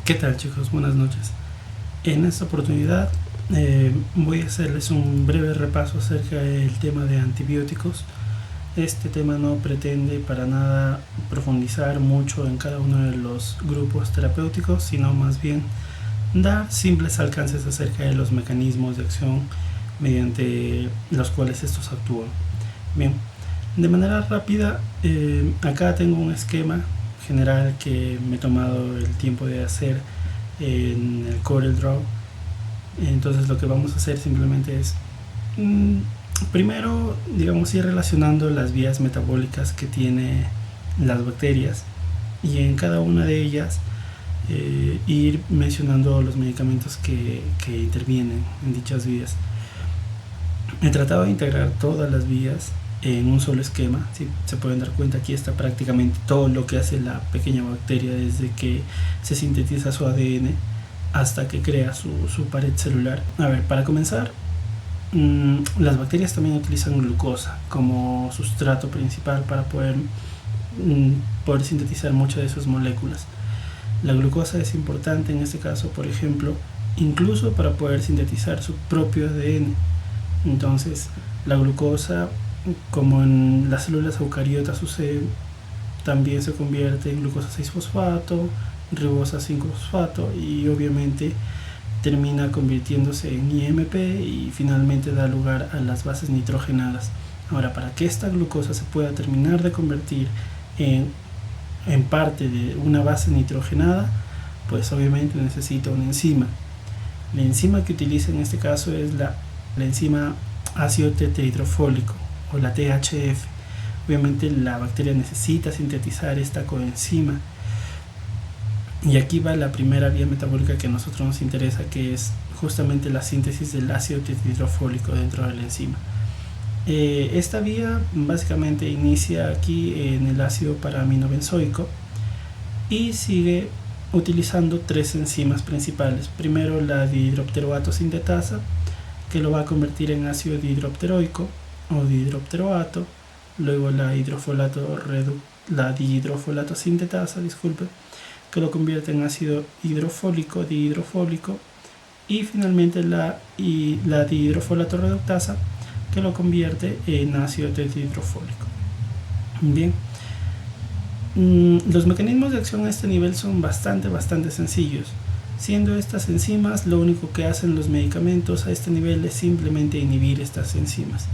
¿Qué tal, chicos? Buenas noches. En esta oportunidad voy a hacerles un breve repaso acerca del tema de antibióticos. Este tema no pretende para nada profundizar mucho en cada uno de los grupos terapéuticos, sino más bien dar simples alcances acerca de los mecanismos de acción mediante los cuales estos actúan. Bien, de manera rápida, acá tengo un esquema general que me he tomado el tiempo de hacer en el CorelDRAW. Entonces lo que vamos a hacer simplemente es primero, digamos, ir relacionando las vías metabólicas que tiene las bacterias y en cada una de ellas ir mencionando los medicamentos que intervienen en dichas vías. He tratado de integrar todas las vías en un solo esquema. Si se pueden dar cuenta, aquí está prácticamente todo lo que hace la pequeña bacteria desde que se sintetiza su ADN hasta que crea su pared celular. A ver, para comenzar, las bacterias también utilizan glucosa como sustrato principal para poder sintetizar muchas de sus moléculas. La glucosa es importante en este caso, por ejemplo, incluso para poder sintetizar su propio ADN. Entonces, la glucosa, como en las células eucariotas sucede, también se convierte en glucosa 6-fosfato, ribosa 5-fosfato y obviamente termina convirtiéndose en IMP y finalmente da lugar a las bases nitrogenadas. Ahora, para que esta glucosa se pueda terminar de convertir en parte de una base nitrogenada, pues obviamente necesita una enzima. La enzima que utiliza en este caso es la enzima ácido tetrahidrofólico o la THF. Obviamente la bacteria necesita sintetizar esta coenzima. Y aquí va la primera vía metabólica que a nosotros nos interesa, que es justamente la síntesis del ácido tetrahidrofólico dentro de la enzima. Esta vía básicamente inicia aquí en el ácido paraaminobenzoico y sigue utilizando tres enzimas principales. Primero la dihidropteroato sintetasa, que lo va a convertir en ácido dihidropteroico o dihidropteroato. Luego la dihidrofolato sintetasa, que lo convierte en ácido hidrofólico, dihidrofólico. Y finalmente la dihidrofolato reductasa, que lo convierte en ácido tetrahidrofólico. Bien, los mecanismos de acción a este nivel son bastante sencillos, siendo estas enzimas lo único que hacen los medicamentos a este nivel es simplemente inhibir estas enzimas.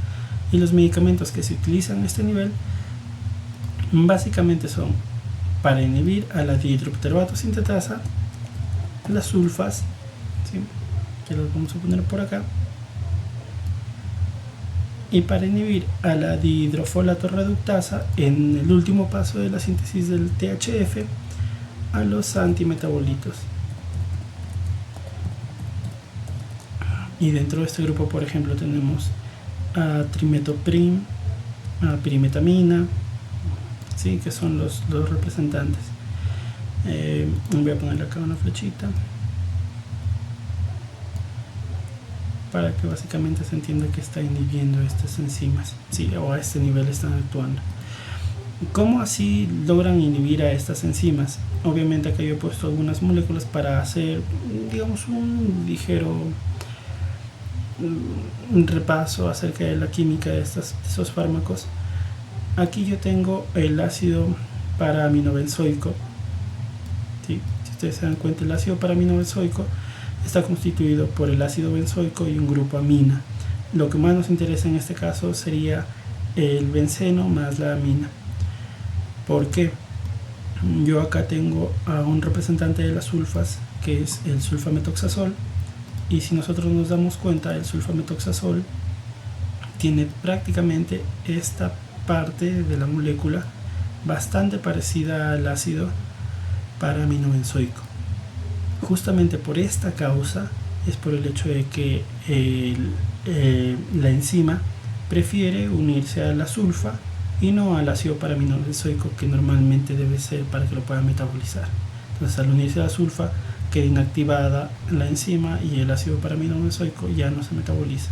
Y los medicamentos que se utilizan a este nivel básicamente son para inhibir a la dihidropteroato sintetasa, las sulfas, ¿sí?, que las vamos a poner por acá, y para inhibir a la dihidrofolato reductasa en el último paso de la síntesis del THF, a los antimetabolitos. Y dentro de este grupo, por ejemplo, tenemos a trimetoprim, a pirimetamina, ¿sí?, que son los representantes. Voy a ponerle acá una flechita para que básicamente se entienda que está inhibiendo estas enzimas, ¿sí?, o a este nivel están actuando. ¿Cómo así logran inhibir a estas enzimas? Obviamente acá yo he puesto algunas moléculas para hacer, digamos, un ligero repaso acerca de la química de esos fármacos. Aquí yo tengo el ácido paraaminobenzoico, ¿sí? Si ustedes se dan cuenta, el ácido paraaminobenzoico está constituido por el ácido benzoico y un grupo amina. Lo que más nos interesa en este caso sería el benceno más la amina. ¿Por qué? Yo acá tengo a un representante de las sulfas, que es el sulfametoxazol, y si nosotros nos damos cuenta, el sulfametoxazol tiene prácticamente esta parte de la molécula bastante parecida al ácido paraaminobenzoico. Justamente por esta causa es por el hecho de que la enzima prefiere unirse a la sulfa y no al ácido paraaminobenzoico, que normalmente debe ser para que lo pueda metabolizar. Entonces, al unirse a la sulfa queda inactivada la enzima y el ácido paraaminobenzoico ya no se metaboliza.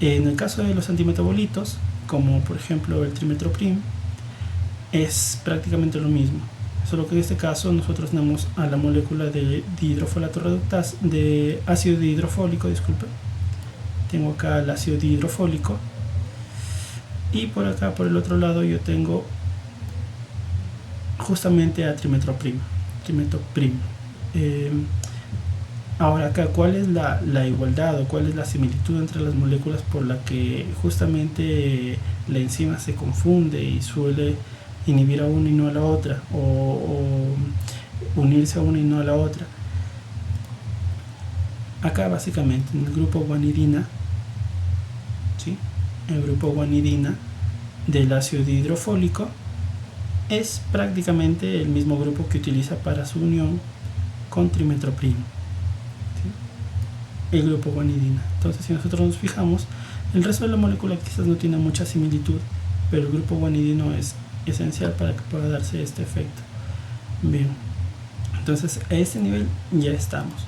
En el caso de los antimetabolitos, como por ejemplo el trimetoprim, es prácticamente lo mismo. solo que en este caso nosotros tenemos a la molécula de dihidrofolato reductasa, de ácido dihidrofólico, disculpe. Tengo acá el ácido dihidrofólico y por acá, por el otro lado, yo tengo justamente a trimetoprimo. Ahora acá, ¿cuál es la igualdad o cuál es la similitud entre las moléculas por la que justamente la enzima se confunde y suele inhibir a una y no a la otra, o unirse a una y no a la otra? Acá básicamente en el grupo guanidina, ¿sí? El grupo guanidina del ácido dihidrofólico es prácticamente el mismo grupo que utiliza para su unión con trimetoprimo, ¿sí? El grupo guanidina. Entonces, si nosotros nos fijamos, el resto de la molécula quizás no tiene mucha similitud, pero el grupo guanidino es esencial para que pueda darse este efecto. Bien, entonces a este nivel ya estamos.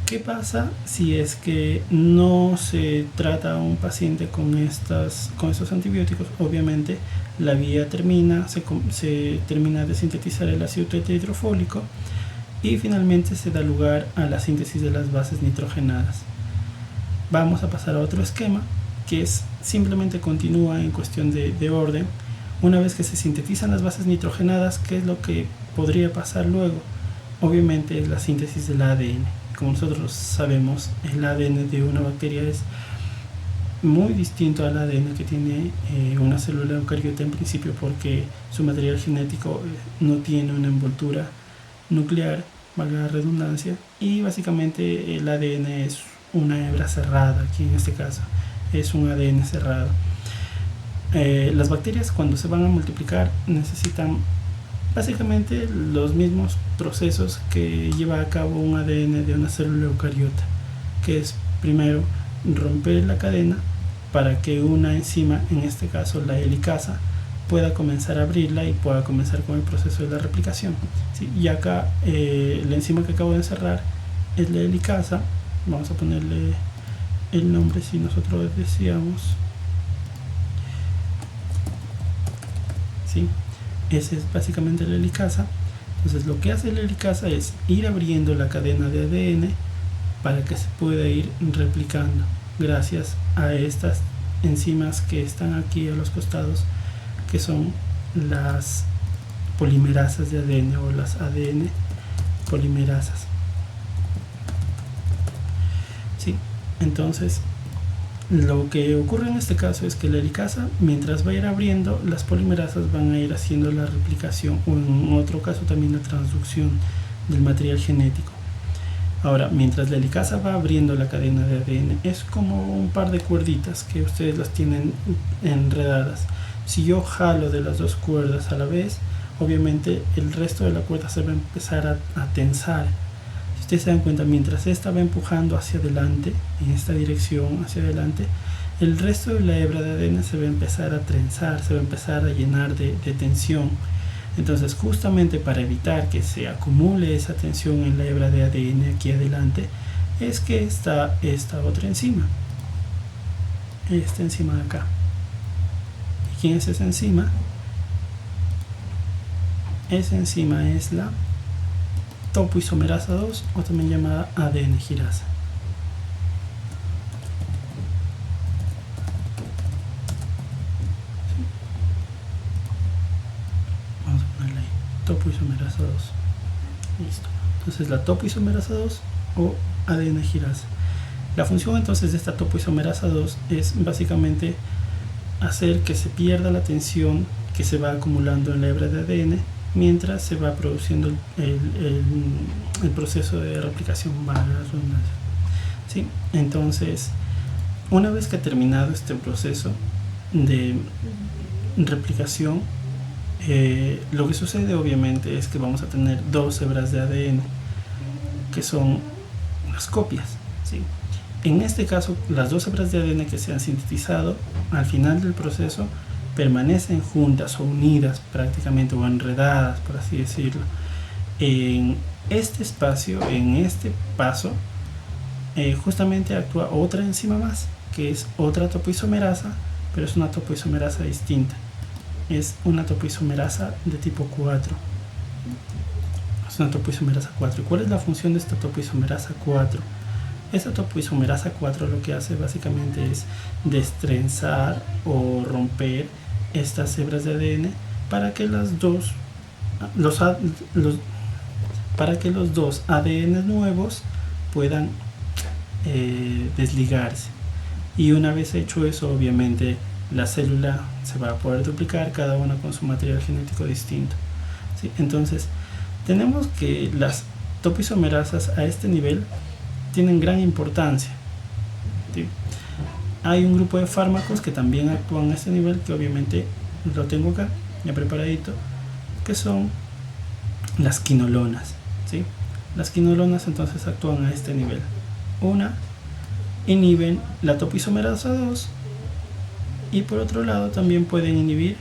¿Qué pasa si es que no se trata a un paciente con estos antibióticos? Obviamente la vía se termina de sintetizar el ácido tetrahidrofólico y finalmente se da lugar a la síntesis de las bases nitrogenadas. Vamos a pasar a otro esquema que es simplemente continúa en cuestión de orden. Una vez que se sintetizan las bases nitrogenadas, ¿qué es lo que podría pasar luego? Obviamente es la síntesis del ADN. Como nosotros sabemos, el ADN de una bacteria es muy distinto al ADN que tiene una célula eucariota en principio, porque su material genético no tiene una envoltura nuclear, valga la redundancia, y básicamente el ADN es una hebra cerrada. Aquí en este caso es un ADN cerrado. Las bacterias, cuando se van a multiplicar, necesitan básicamente los mismos procesos que lleva a cabo un ADN de una célula eucariota, que es primero romper la cadena para que una enzima, en este caso la helicasa, pueda comenzar a abrirla y pueda comenzar con el proceso de la replicación, ¿sí? Y acá la enzima que acabo de encerrar es la helicasa. Vamos a ponerle el nombre si nosotros decíamos, ¿sí? Esa es básicamente la helicasa. Entonces lo que hace la helicasa es ir abriendo la cadena de ADN para que se pueda ir replicando gracias a estas enzimas que están aquí a los costados, que son las polimerasas de ADN o las ADN polimerasas, ¿sí? Entonces lo que ocurre en este caso es que la helicasa, mientras va a ir abriendo, las polimerasas van a ir haciendo la replicación, o en otro caso también la transducción del material genético. Ahora, mientras la helicasa va abriendo la cadena de ADN, es como un par de cuerditas que ustedes las tienen enredadas. Si yo jalo de las dos cuerdas a la vez, obviamente el resto de la cuerda se va a empezar a tensar. Si ustedes se dan cuenta, mientras esta va empujando hacia adelante, en esta dirección hacia adelante, el resto de la hebra de ADN se va a empezar a trenzar, se va a empezar a llenar de tensión. Entonces, justamente para evitar que se acumule esa tensión en la hebra de ADN aquí adelante, es que está esta otra enzima, esta enzima de acá. ¿Y quién es esa enzima? Esa enzima es la topoisomerasa 2, o también llamada ADN girasa. Vamos a ponerle ahí, topoisomerasa 2. Listo. Entonces la topoisomerasa 2 o ADN girasa. La función entonces de esta topoisomerasa 2 es básicamente hacer que se pierda la tensión que se va acumulando en la hebra de ADN mientras se va produciendo el proceso de replicación, ¿sí? Entonces, una vez que ha terminado este proceso de replicación, lo que sucede obviamente es que vamos a tener dos hebras de ADN que son las copias, ¿sí? En este caso, las dos hebras de ADN que se han sintetizado al final del proceso permanecen juntas o unidas prácticamente, o enredadas, por así decirlo. En este espacio, en este paso, justamente actúa otra enzima más, que es otra topoisomerasa, pero es una topoisomerasa distinta. Es una topoisomerasa de tipo 4. Es una topoisomerasa 4. ¿Y cuál es la función de esta topoisomerasa 4? Esta topoisomerasa 4 lo que hace básicamente es destrenzar o romper estas hebras de ADN para que los dos ADN nuevos puedan desligarse. Y una vez hecho eso, obviamente la célula se va a poder duplicar, cada una con su material genético distinto, ¿sí? Entonces tenemos que las topoisomerasas a este nivel tienen gran importancia, ¿sí? Hay un grupo de fármacos que también actúan a este nivel, que obviamente lo tengo acá ya preparadito, que son las quinolonas, ¿sí? Las quinolonas entonces actúan a este nivel. Una, inhiben la topoisomerasa 2 y por otro lado también pueden inhibir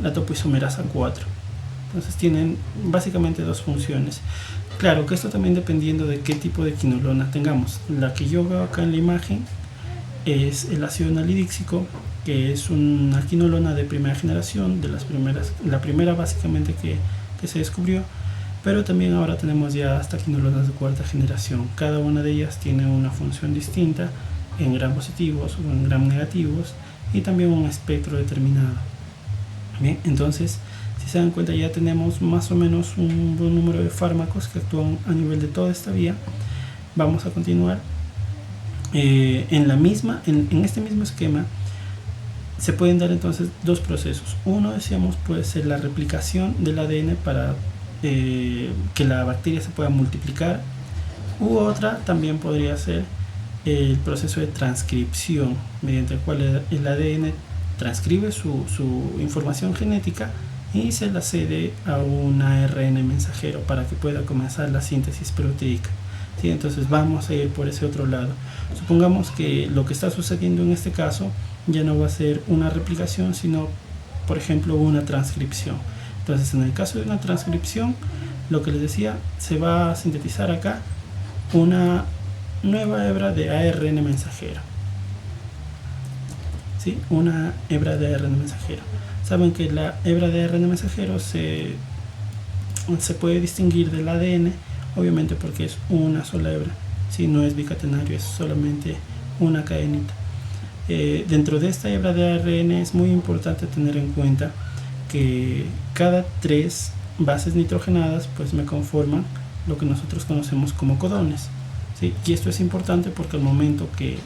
la topoisomerasa 4. Entonces tienen básicamente dos funciones. Claro que esto también dependiendo de qué tipo de quinolona tengamos. La que yo veo acá en la imagen es el ácido nalidíxico, que es una quinolona de primera generación, de las primeras, la primera básicamente que se descubrió, pero también ahora tenemos ya hasta quinolonas de cuarta generación. Cada una de ellas tiene una función distinta en gram positivos o en gram negativos y también un espectro determinado. Bien, entonces si se dan cuenta ya tenemos más o menos un buen número de fármacos que actúan a nivel de toda esta vía. Vamos a continuar en este mismo esquema. Se pueden dar entonces dos procesos. Uno, decíamos, puede ser la replicación del ADN para que la bacteria se pueda multiplicar, u otra también podría ser el proceso de transcripción, mediante el cual el ADN transcribe su información genética y se la cede a un ARN mensajero para que pueda comenzar la síntesis proteica. ¿Sí? Entonces vamos a ir por ese otro lado. Supongamos que lo que está sucediendo en este caso ya no va a ser una replicación, sino por ejemplo una transcripción. Entonces en el caso de una transcripción, lo que les decía, se va a sintetizar acá una nueva hebra de ARN mensajero, ¿sí? Una hebra de ARN mensajero. Saben que la hebra de ARN mensajero se puede distinguir del ADN, obviamente porque es una sola hebra, ¿sí? No es bicatenario, es solamente una cadenita. Dentro de esta hebra de ARN es muy importante tener en cuenta que cada 3 bases nitrogenadas pues me conforman lo que nosotros conocemos como codones, ¿sí? Y esto es importante porque al momento que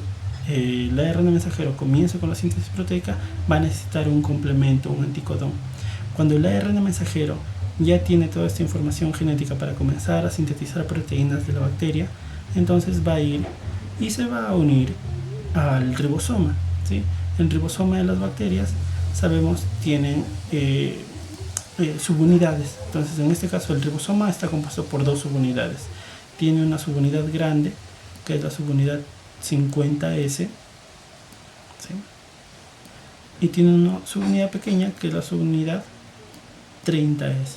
el ARN mensajero comienza con la síntesis proteica va a necesitar un complemento, un anticodón. Cuando el ARN mensajero ya tiene toda esta información genética para comenzar a sintetizar proteínas de la bacteria, entonces va a ir y se va a unir al ribosoma, ¿sí? El ribosoma de las bacterias, sabemos, tienen subunidades. Entonces en este caso el ribosoma está compuesto por 2 subunidades. Tiene una subunidad grande, que es la subunidad 50S, ¿sí? Y tiene una subunidad pequeña, que es la subunidad 30S.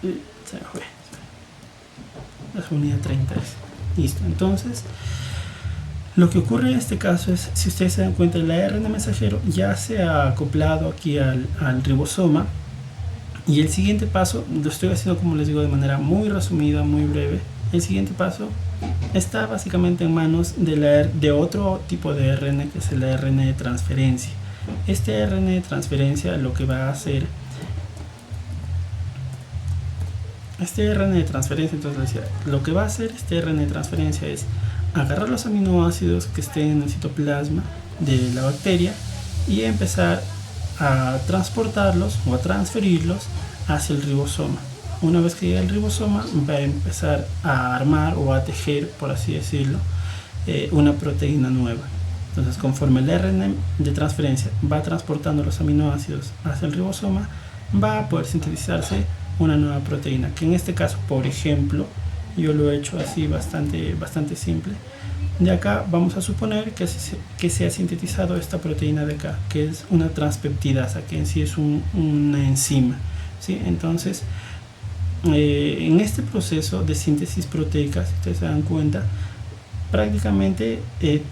Se me fue. La subunidad 30S. Listo. Entonces lo que ocurre en este caso es, si ustedes se dan cuenta, el ARN mensajero ya se ha acoplado aquí al ribosoma, y el siguiente paso, lo estoy haciendo como les digo de manera muy resumida, muy breve. El siguiente paso está básicamente en manos de otro tipo de ARN, que es el ARN de transferencia. Este ARN de transferencia lo que va a hacer, lo que va a hacer este ARN de transferencia es agarrar los aminoácidos que estén en el citoplasma de la bacteria y empezar a transportarlos o a transferirlos hacia el ribosoma. Una vez que llegue al ribosoma, va a empezar a armar o a tejer, por así decirlo, una proteína nueva. Entonces, conforme el ARN de transferencia va transportando los aminoácidos hacia el ribosoma, va a poder sintetizarse una nueva proteína, que en este caso, por ejemplo, yo lo he hecho así bastante simple. De acá vamos a suponer que se ha sintetizado esta proteína de acá, que es una transpeptidasa, que en sí es una enzima, ¿sí? Entonces, en este proceso de síntesis proteica, si ustedes se dan cuenta, prácticamente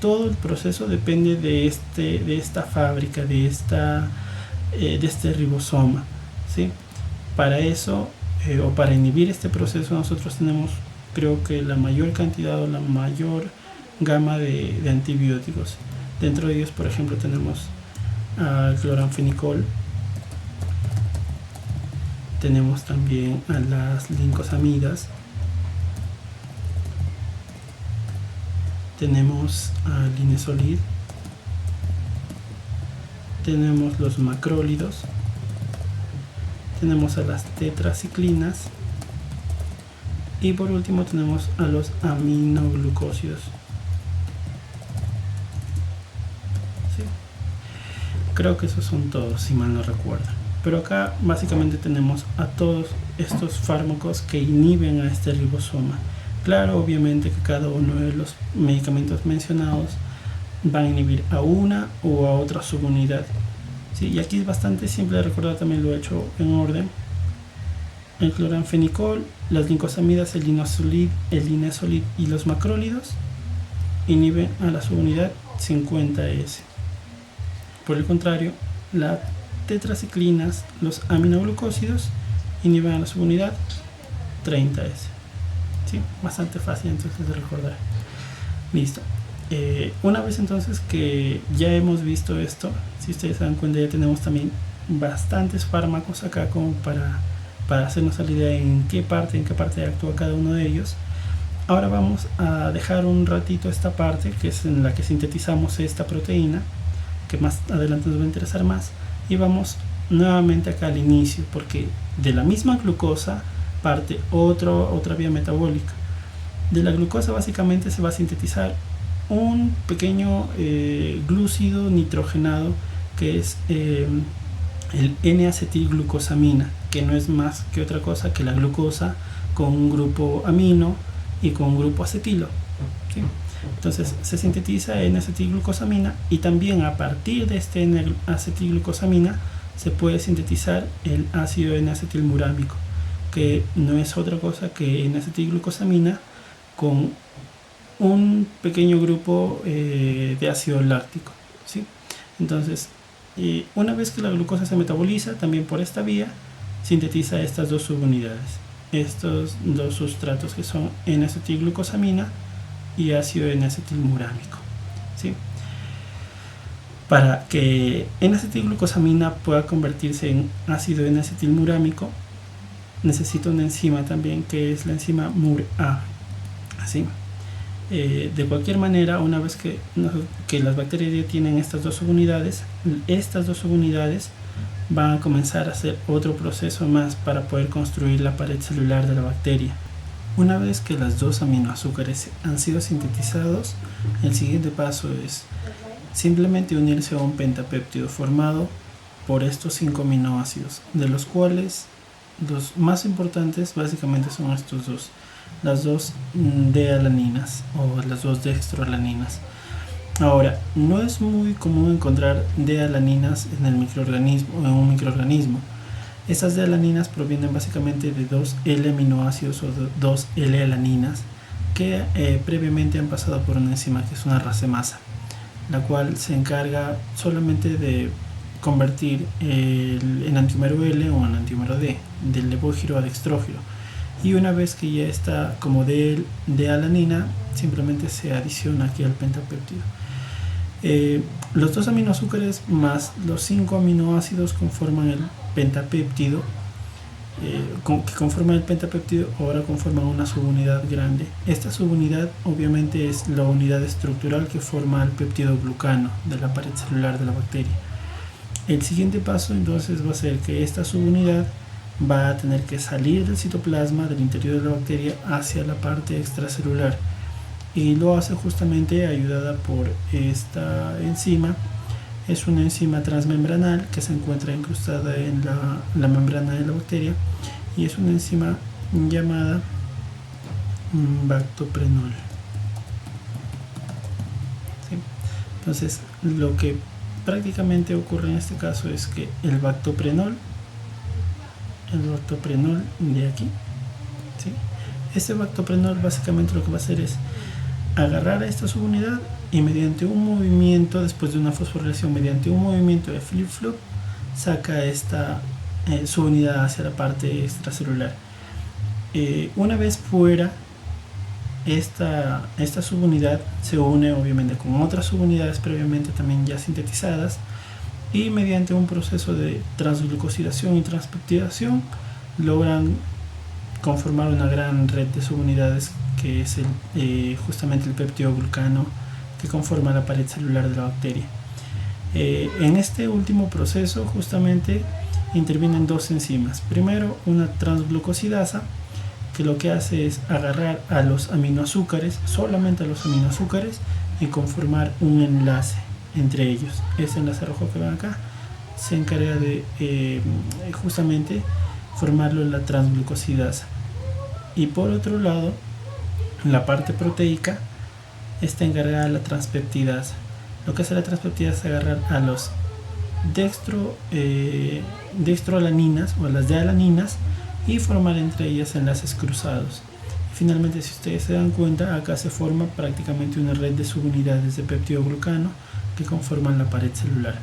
todo el proceso depende de esta fábrica, de este ribosoma, ¿sí? Para eso, o para inhibir este proceso, nosotros tenemos, creo que la mayor cantidad o la mayor gama de antibióticos. Dentro de ellos, por ejemplo, tenemos al cloranfenicol, tenemos también a las lincosamidas, tenemos al linezolid, tenemos los macrólidos, tenemos a las tetraciclinas y por último tenemos a los aminoglucósidos. ¿Sí? Creo que esos son todos, si mal no recuerdo. Pero acá básicamente tenemos a todos estos fármacos que inhiben a este ribosoma. Claro, obviamente que cada uno de los medicamentos mencionados va a inhibir a una o a otra subunidad. Sí, y aquí es bastante simple de recordar, también lo he hecho en orden. El cloranfenicol, las lincosamidas, el linezolid y los macrólidos inhiben a la subunidad 50S. Por el contrario, las tetraciclinas, los aminoglucósidos inhiben a la subunidad 30S. ¿Sí? Bastante fácil entonces de recordar. Listo. Una vez entonces que ya hemos visto esto, si ustedes se dan cuenta, ya tenemos también bastantes fármacos acá como para hacernos la idea en qué parte actúa cada uno de ellos. Ahora vamos a dejar un ratito esta parte, que es en la que sintetizamos esta proteína, que más adelante nos va a interesar más, y vamos nuevamente acá al inicio, porque de la misma glucosa parte otra vía metabólica. De la glucosa básicamente se va a sintetizar un pequeño glúcido nitrogenado, que es el N-acetilglucosamina, que no es más que otra cosa que la glucosa con un grupo amino y con un grupo acetilo. ¿Sí? Entonces se sintetiza N-acetilglucosamina, y también a partir de este N-acetilglucosamina se puede sintetizar el ácido N-acetilmurámico, que no es otra cosa que N-acetilglucosamina con un pequeño grupo de ácido láctico. ¿Sí? Entonces, una vez que la glucosa se metaboliza, también por esta vía sintetiza estas dos subunidades, estos dos sustratos que son N-acetilglucosamina y ácido N-acetilmurámico. ¿Sí? Para que N-acetilglucosamina pueda convertirse en ácido N-acetilmurámico, necesita una enzima también, que es la enzima MUR-A. ¿Sí? De cualquier manera, una vez que las bacterias ya tienen estas dos subunidades van a comenzar a hacer otro proceso más para poder construir la pared celular de la bacteria. Una vez que las dos aminoazúcares han sido sintetizados, el siguiente paso es simplemente unirse a un pentapéptido formado por estos 5 aminoácidos, de los cuales los más importantes básicamente son estos dos, las dos D-alaninas o las dos dextroalaninas. Ahora, no es muy común encontrar D-alaninas en un microorganismo. Estas D-alaninas provienen básicamente de 2 L-aminoácidos o 2 L-alaninas que previamente han pasado por una enzima que es una racemasa, la cual se encarga solamente de convertir el enantiómero L o enantiómero D del levógiro a dextrógiro, y una vez que ya está como D-alanina, simplemente se adiciona aquí al pentapéptido. Los 2 aminoazúcares más los 5 aminoácidos conforman el pentapéptido, que conforman el pentapéptido ahora conforman una subunidad grande. Esta subunidad obviamente es la unidad estructural que forma el peptidoglucano de la pared celular de la bacteria. El siguiente paso entonces va a ser que esta subunidad va a tener que salir del citoplasma, del interior de la bacteria, hacia la parte extracelular, y lo hace justamente ayudada por esta enzima. Es una enzima transmembranal que se encuentra incrustada en la membrana de la bacteria, y es una enzima llamada bactoprenol. ¿Sí? Entonces, lo que prácticamente ocurre en este caso es que el bactoprenol de aquí, ¿sí? Este bactoprenol básicamente lo que va a hacer es agarrar a esta subunidad y mediante un movimiento, después de una fosforilación, mediante un movimiento de flip-flop, saca esta subunidad hacia la parte extracelular. Una vez fuera, esta subunidad se une obviamente con otras subunidades previamente también ya sintetizadas, y mediante un proceso de transglucosidación y transpeptidación logran conformar una gran red de subunidades, que es justamente el peptidoglucano que conforma la pared celular de la bacteria. En este último proceso justamente intervienen dos enzimas. Primero, una transglucosidasa, que lo que hace es agarrar a los aminoazúcares, solamente a los aminoazúcares, y conformar un enlace entre ellos. Este enlace rojo que ven acá se encarga de justamente formarlo en la transglucosidasa. Y por otro lado, la parte proteica está encargada de la transpeptidasa. Lo que hace la transpeptidasa es agarrar a los dextroalaninas o a las dealaninas y formar entre ellas enlaces cruzados. Y finalmente, si ustedes se dan cuenta, acá se forma prácticamente una red de subunidades de peptidoglucano que conforman la pared celular.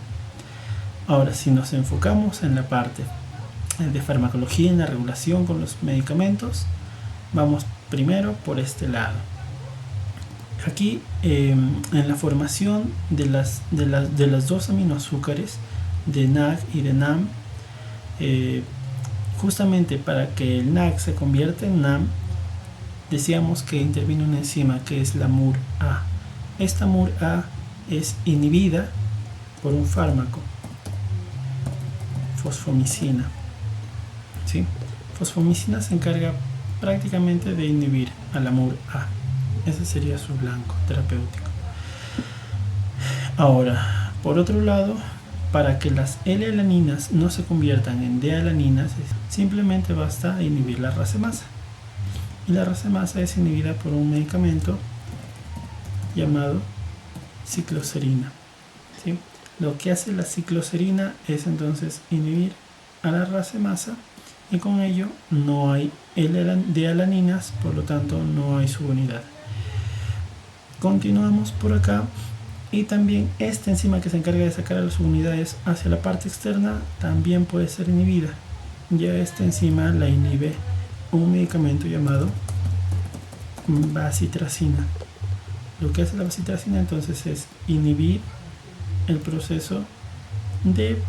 Ahora, si nos enfocamos en la parte de farmacología, en la regulación con los medicamentos, vamos primero por este lado. Aquí en la formación de las dos aminoazúcares de NAG y de NAM, justamente para que el NAG se convierta en NAM, decíamos que interviene una enzima que es la MUR-A. Esta MUR-A es inhibida por un fármaco, fosfomicina. ¿Sí? Fosfomicina se encarga prácticamente de inhibir a la MUR-A. Ese sería su blanco terapéutico. Ahora, por otro lado, para que las L-alaninas no se conviertan en D-alaninas, simplemente basta inhibir la racemasa. Y la racemasa es inhibida por un medicamento llamado cicloserina. ¿Sí? Lo que hace la cicloserina es entonces inhibir a la racemasa, y con ello no hay D-alaninas, por lo tanto no hay subunidad. Continuamos por acá, y también esta enzima que se encarga de sacar a las subunidades hacia la parte externa también puede ser inhibida. Ya esta enzima la inhibe un medicamento llamado bacitracina. Lo que hace la bacitracina entonces es inhibir el proceso de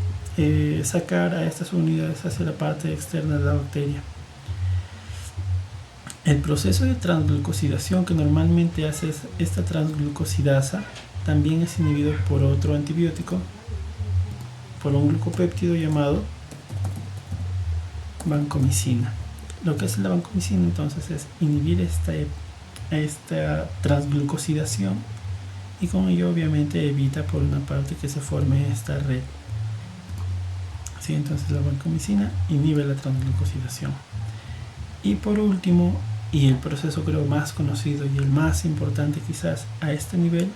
sacar a estas subunidades hacia la parte externa de la bacteria. El proceso de transglucosidación que normalmente hace esta transglucosidasa también es inhibido por otro antibiótico, por un glucopéptido llamado vancomicina. Lo que hace la vancomicina entonces es inhibir esta transglucosidación, y con ello obviamente evita por una parte que se forme esta red. ¿Sí? Entonces la vancomicina inhibe la transglucosidación. Y por último, y el proceso creo más conocido y el más importante quizás a este nivel,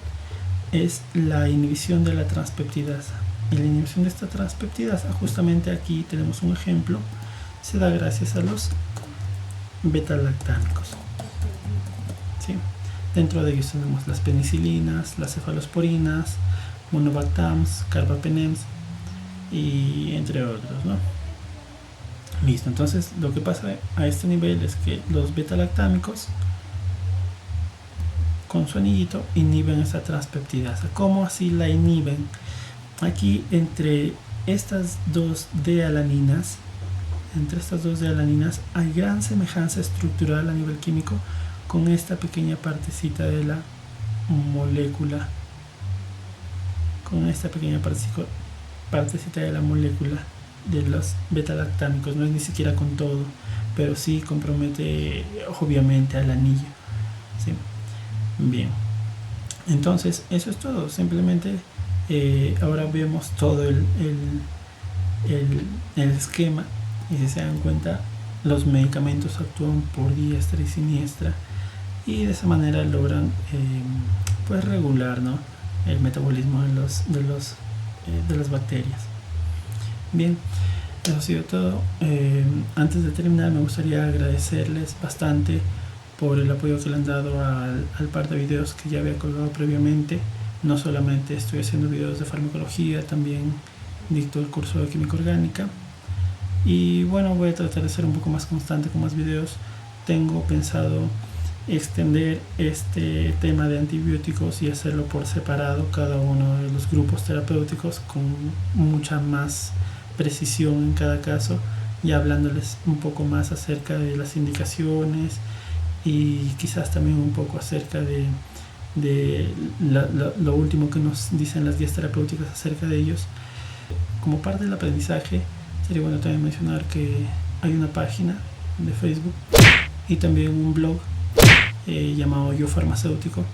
es la inhibición de la transpeptidasa. Y la inhibición de esta transpeptidasa, justamente aquí tenemos un ejemplo, se da gracias a los beta-lactámicos. ¿Sí? Dentro de ellos tenemos las penicilinas, las cefalosporinas, monobactams, carbapenems y entre otros, ¿no? Listo, entonces lo que pasa a este nivel es que los beta-lactámicos con su anillito inhiben esa transpeptidasa. ¿Cómo así la inhiben? Aquí entre estas dos D-alaninas, hay gran semejanza estructural a nivel químico con esta pequeña partecita de la molécula, de los beta-lactámicos. No es ni siquiera con todo, pero sí compromete obviamente al anillo. ¿Sí? Bien, entonces eso es todo. Simplemente ahora vemos todo el esquema, y si se dan cuenta, los medicamentos actúan por diestra y siniestra, y de esa manera logran pues regular, ¿no?, el metabolismo de las bacterias. Bien, eso ha sido todo. Antes de terminar, me gustaría agradecerles bastante por el apoyo que le han dado al par de videos que ya había colgado previamente. No solamente estoy haciendo videos de farmacología, también dicto el curso de química orgánica. Y bueno, espero que les haya gustado. Muchas gracias. Y bueno, voy a tratar de ser un poco más constante con más videos. Tengo pensado extender este tema de antibióticos y hacerlo por separado, cada uno de los grupos terapéuticos, con mucha más precisión en cada caso, y hablándoles un poco más acerca de las indicaciones y quizás también un poco acerca de lo último que nos dicen las guías terapéuticas acerca de ellos. Como parte del aprendizaje, sería bueno también mencionar que hay una página de Facebook y también un blog llamado Yo Farmacéutico,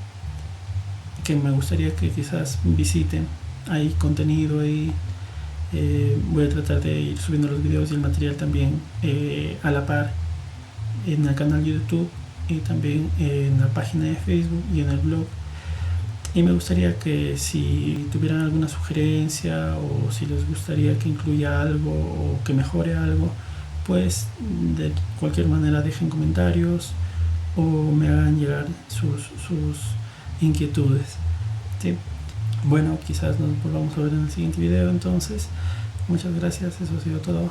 que me gustaría que quizás visiten. Hay contenido ahí. Voy a tratar de ir subiendo los videos y el material también a la par en el canal de YouTube y también en la página de Facebook y en el blog. Y me gustaría que si tuvieran alguna sugerencia o si les gustaría que incluya algo o que mejore algo, pues de cualquier manera dejen comentarios o me hagan llegar sus inquietudes, ¿sí? Bueno, quizás nos volvamos a ver en el siguiente video. Entonces, muchas gracias, eso ha sido todo.